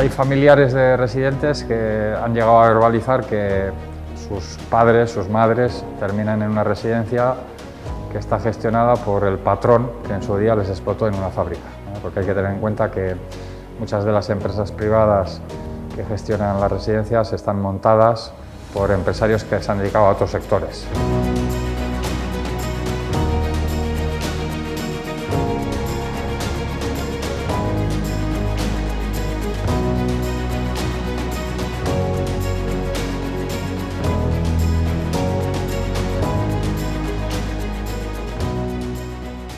Hay familiares de residentes que han llegado a verbalizar que sus padres, sus madres, terminan en una residencia que está gestionada por el patrón que en su día les explotó en una fábrica, ¿no? Porque hay que tener en cuenta que muchas de las empresas privadas que gestionan las residencias están montadas por empresarios que se han dedicado a otros sectores.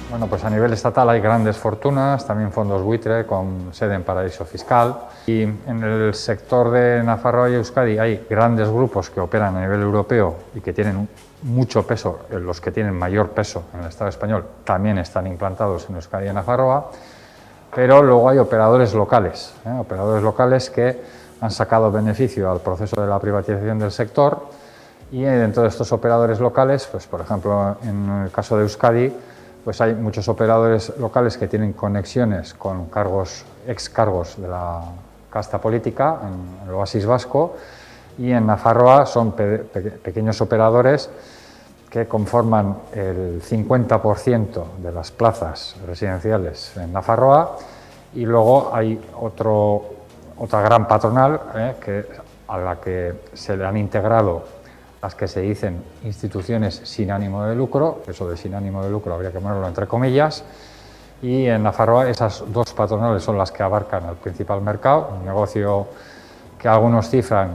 Bueno, pues a nivel estatal hay grandes fortunas, también fondos buitre con sede en paraíso fiscal, y en el sector de Nafarroa y Euskadi hay grandes grupos que operan a nivel europeo y que tienen mucho peso, los que tienen mayor peso en el Estado español también están implantados en Euskadi y Nafarroa, pero luego hay operadores locales que han sacado beneficio al proceso de la privatización del sector, y dentro de estos operadores locales, pues por ejemplo en el caso de Euskadi, pues hay muchos operadores locales que tienen conexiones con excargos de la casta política en el oasis vasco, y en Nafarroa son pequeños operadores que conforman el 50% de las plazas residenciales en Nafarroa, y luego hay otra gran patronal a la que se le han integrado las que se dicen instituciones sin ánimo de lucro, eso de sin ánimo de lucro habría que ponerlo entre comillas, y en Nafarroa esas dos patronales son las que abarcan el principal mercado, un negocio que algunos cifran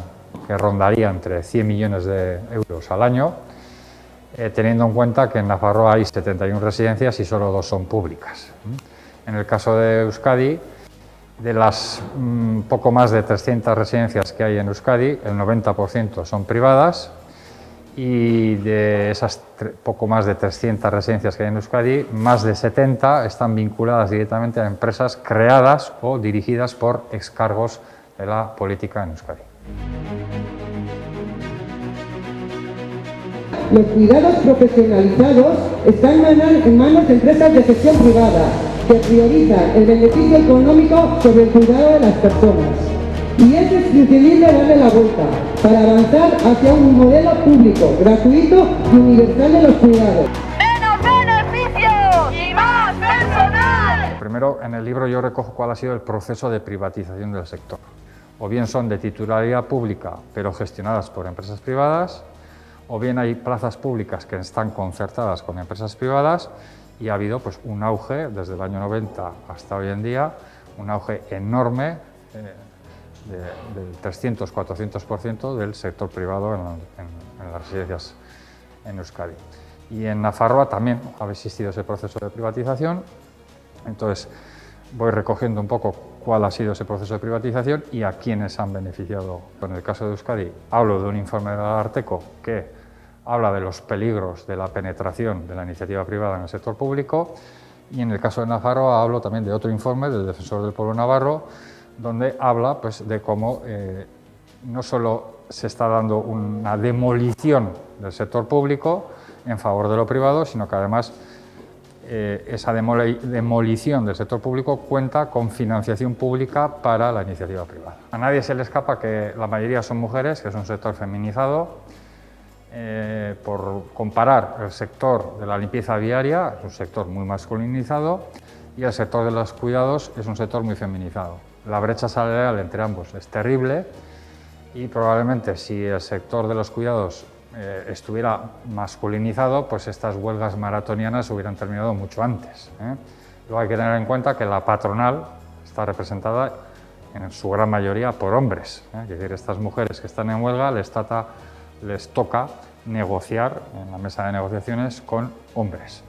que rondaría entre 100 millones de euros al año, teniendo en cuenta que en Nafarroa hay 71 residencias y solo 2 son públicas. En el caso de Euskadi, de las poco más de 300 residencias que hay en Euskadi, el 90% son privadas, y de esas poco más de 300 residencias que hay en Euskadi, más de 70 están vinculadas directamente a empresas creadas o dirigidas por excargos de la política en Euskadi. Los cuidados profesionalizados están en manos de empresas de gestión privada que priorizan el beneficio económico sobre el cuidado de las personas. Y es imprescindible darle la vuelta para avanzar hacia un modelo público, gratuito y universal de los cuidados. ¡Menos beneficios y más personal! Primero, en el libro yo recojo cuál ha sido el proceso de privatización del sector. O bien son de titularidad pública, pero gestionadas por empresas privadas, o bien hay plazas públicas que están concertadas con empresas privadas, y ha habido pues, un auge desde el año 90 hasta hoy en día, un auge enorme del 300-400% del sector privado en las residencias en Euskadi. Y en Nafarroa también ha existido ese proceso de privatización. Entonces voy recogiendo un poco cuál ha sido ese proceso de privatización y a quiénes han beneficiado. En el caso de Euskadi hablo de un informe del Ararteko que habla de los peligros de la penetración de la iniciativa privada en el sector público, y en el caso de Nafarroa hablo también de otro informe del Defensor del Pueblo Navarro, donde habla pues, de cómo no solo se está dando una demolición del sector público en favor de lo privado, sino que además esa demolición del sector público cuenta con financiación pública para la iniciativa privada. A nadie se le escapa que la mayoría son mujeres, que es un sector feminizado. Por comparar el sector de la limpieza viaria, es un sector muy masculinizado, y el sector de los cuidados es un sector muy feminizado. La brecha salarial entre ambos es terrible, y probablemente si el sector de los cuidados estuviera masculinizado, pues estas huelgas maratonianas hubieran terminado mucho antes. Luego hay que tener en cuenta que la patronal está representada en su gran mayoría por hombres. Es decir, estas mujeres que están en huelga les toca negociar en la mesa de negociaciones con hombres.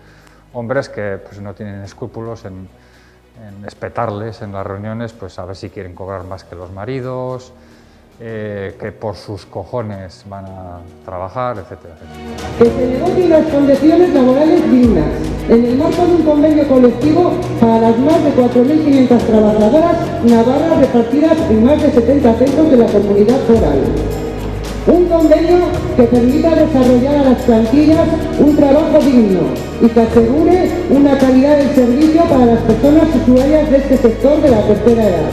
Hombres que pues, no tienen escrúpulos en espetarles en las reuniones, pues a ver si quieren cobrar más que los maridos, que por sus cojones van a trabajar, etcétera, etcétera. Que se negocien las condiciones laborales dignas, en el marco de un convenio colectivo para las más de 4.500 trabajadoras navarras repartidas en más de 70 centros de la comunidad foral. Un convenio que permita desarrollar a las plantillas un trabajo digno y que asegure una calidad del servicio para las personas usuarias de este sector de la tercera edad.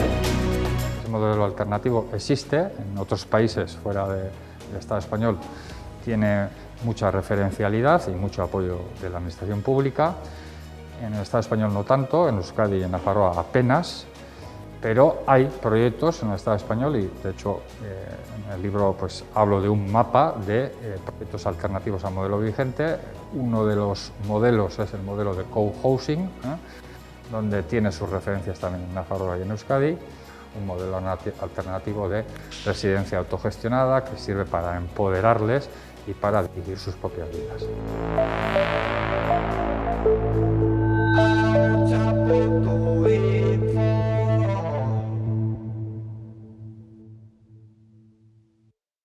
Hemos modelo alternativo existe, en otros países fuera del Estado español tiene mucha referencialidad y mucho apoyo de la administración pública. En el Estado español no tanto, en Euskadi y en Nafarroa apenas, pero hay proyectos en el Estado español y, de hecho, en el libro pues, hablo de un mapa de proyectos alternativos al modelo vigente. Uno de los modelos es el modelo de co-housing, donde tiene sus referencias también en Nafarroa y en Euskadi, un modelo alternativo de residencia autogestionada que sirve para empoderarles y para dirigir sus propias vidas.